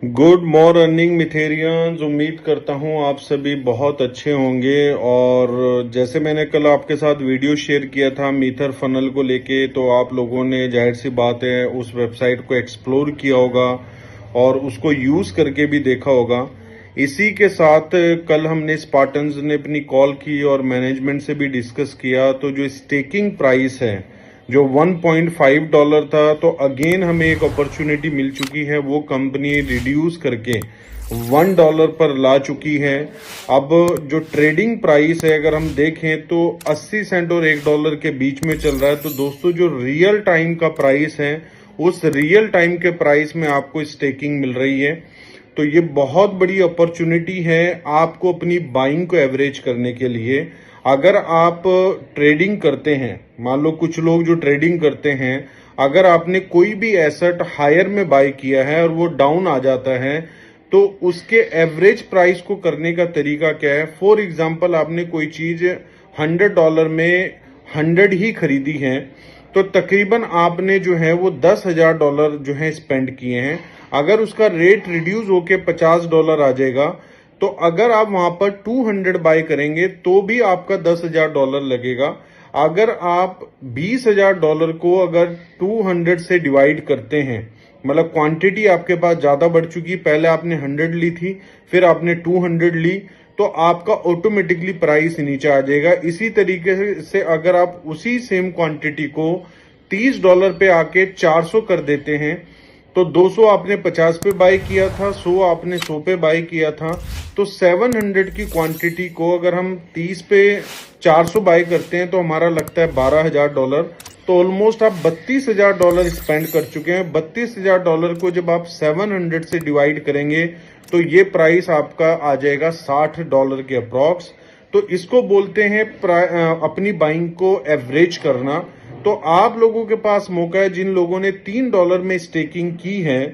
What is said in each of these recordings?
Good morning मिथेरियंस। उम्मीद करता हूँ आप सभी बहुत अच्छे होंगे। और जैसे मैंने कल आपके साथ वीडियो शेयर किया था मीथर फनल को लेके, तो आप लोगों ने जाहिर सी बात है उस वेबसाइट को एक्सप्लोर किया होगा और उसको यूज़ करके भी देखा होगा। इसी के साथ कल हमने स्पार्टन्स ने अपनी कॉल की और मैनेजमेंट से भी डिस्कस किया। तो जो स्टेकिंग प्राइस है जो $1.5 था, तो अगेन हमें एक अपॉर्चुनिटी मिल चुकी है। वो कंपनी रिड्यूस करके $1 पर ला चुकी है। अब जो ट्रेडिंग प्राइस है अगर हम देखें तो 80 सेंट और $1 के बीच में चल रहा है। तो दोस्तों जो रियल टाइम का प्राइस है उस रियल टाइम के प्राइस में आपको स्टेकिंग मिल रही है। तो ये बहुत बड़ी अपॉर्चुनिटी है आपको अपनी बाइंग को एवरेज करने के लिए। अगर आप ट्रेडिंग करते हैं, मान लो कुछ लोग जो ट्रेडिंग करते हैं, अगर आपने कोई भी एसेट हायर में बाय किया है और वो डाउन आ जाता है, तो उसके एवरेज प्राइस को करने का तरीका क्या है। फॉर एग्जांपल आपने कोई चीज $100 में 100 ही खरीदी है, तो तकरीबन आपने जो है वो $10,000 जो है स्पेंड किए हैं। अगर उसका रेट रिड्यूस होके $50 आ जाएगा, तो अगर आप वहां पर 200 बाय करेंगे तो भी आपका $10,000 लगेगा। अगर आप $20,000 को अगर 200 से डिवाइड करते हैं, मतलब क्वांटिटी आपके पास ज्यादा बढ़ चुकी, पहले आपने 100 ली थी फिर आपने 200 ली, तो आपका ऑटोमेटिकली प्राइस नीचे आ जाएगा। इसी तरीके से अगर आप उसी सेम क्वांटिटी को $30 पे आके 400 कर देते हैं, तो 200 आपने 50 पे बाय किया था, 100 आपने 100 पे बाय किया था, तो 700 की क्वांटिटी को अगर हम 30 पे 400 बाय करते हैं तो हमारा लगता है $12,000। तो ऑलमोस्ट आप $32,000 स्पेंड कर चुके हैं। $32,000 को जब आप 700 से डिवाइड करेंगे तो ये प्राइस आपका आ जाएगा $60 के अप्रॉक्स। तो इसको बोलते हैं अपनी बाइंग को एवरेज करना। तो आप लोगों के पास मौका है, जिन लोगों ने $3 में स्टेकिंग की है,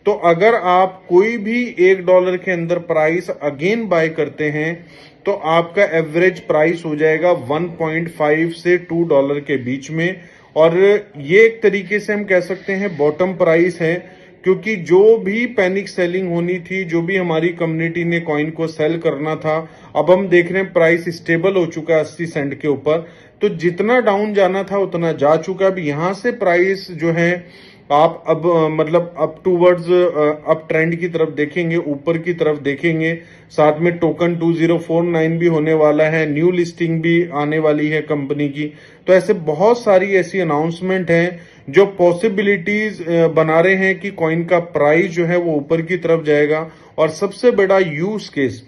तो अगर आप कोई भी $1 के अंदर प्राइस अगेन बाय करते हैं तो आपका एवरेज प्राइस हो जाएगा 1.5 से $2 के बीच में। और ये एक तरीके से हम कह सकते हैं बॉटम प्राइस है, क्योंकि जो भी पैनिक सेलिंग होनी थी, जो भी हमारी कम्युनिटी ने कॉइन को सेल करना था, अब हम देख रहे हैं प्राइस स्टेबल हो चुका है 80 सेंट के ऊपर। तो जितना डाउन जाना था उतना जा चुका। अब यहां से प्राइस जो है आप अब मतलब अप टूवर्ड्स अप ट्रेंड की तरफ देखेंगे, ऊपर की तरफ देखेंगे। साथ में टोकन 2049 भी होने वाला है, न्यू लिस्टिंग भी आने वाली है कंपनी की। तो ऐसे बहुत सारी ऐसी अनाउंसमेंट हैं जो पॉसिबिलिटीज बना रहे हैं कि कॉइन का प्राइस जो है वो ऊपर की तरफ जाएगा। और सबसे बड़ा यूज केस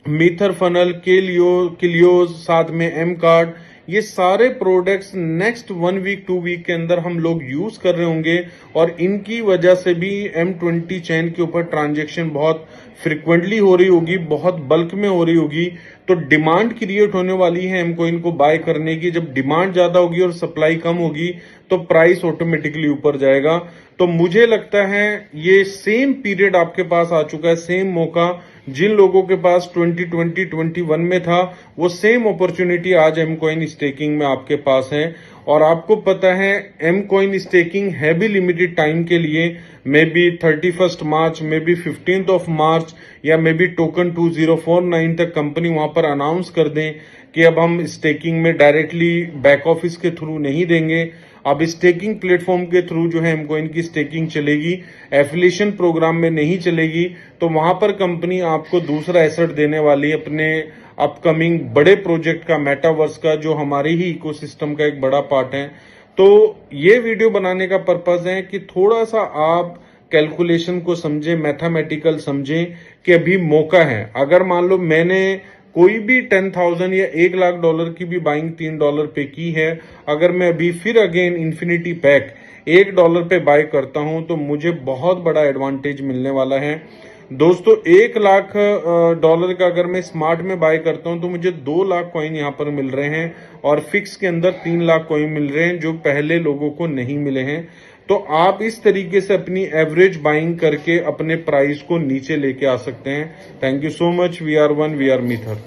मीथर फनल, किलियोज, साथ में एम कार्ड, ये सारे प्रोडक्ट्स नेक्स्ट 1 वीक 2 वीक के अंदर हम लोग यूज कर रहे होंगे। और इनकी वजह से भी M20 चेन के ऊपर ट्रांजैक्शन बहुत फ्रिक्वेंटली हो रही होगी, बहुत बल्क में हो रही होगी। तो डिमांड क्रिएट होने वाली है एम कॉइन को बाय करने की। जब डिमांड ज्यादा होगी और सप्लाई कम होगी तो प्राइस ऑटोमेटिकली ऊपर जाएगा। तो मुझे लगता है ये सेम पीरियड आपके पास आ चुका है, सेम मौका जिन लोगों के पास 2020-21 में था, वो सेम अपॉर्चुनिटी आज एम कॉइन स्टेकिंग में आपके पास है। और आपको पता है एम कॉइन स्टेकिंग है भी लिमिटेड टाइम के लिए, may be 31 March, may be 15 मार्च, या मे बी टोकन 2049 तक कंपनी वहां पर अनाउंस कर दें कि अब हम स्टेकिंग में डायरेक्टली बैक ऑफिस के थ्रू नहीं देंगे, अब स्टेकिंग प्लेटफॉर्म के थ्रू जो है एमकॉइन की स्टेकिंग चलेगी, एफिलिएशन प्रोग्राम में नहीं चलेगी। तो वहां पर कंपनी आपको दूसरा एसेट देने वाली है अपने अपकमिंग बड़े प्रोजेक्ट का, मेटावर्स का, जो हमारे ही इकोसिस्टम का एक बड़ा पार्ट है। तो ये वीडियो बनाने का पर्पज है कि थोड़ा सा आप कैलकुलेशन को समझें, मैथमेटिकल समझें कि अभी मौका है। अगर मान लो मैंने कोई भी 10,000 या $1,00,000 की भी बाइंग $3 पे की है, अगर मैं अभी फिर अगेन इन्फिनिटी पैक $1 पे बाय करता हूं तो मुझे बहुत बड़ा एडवांटेज मिलने वाला है। दोस्तों $1,00,000 का अगर मैं स्मार्ट में बाय करता हूं तो मुझे 2 लाख कॉइन यहां पर मिल रहे हैं, और फिक्स के अंदर 3 लाख कॉइन मिल रहे हैं जो पहले लोगों को नहीं मिले हैं। तो आप इस तरीके से अपनी एवरेज बाइंग करके अपने प्राइस को नीचे लेके आ सकते हैं। Thank you so much. We are one, we are मीथर।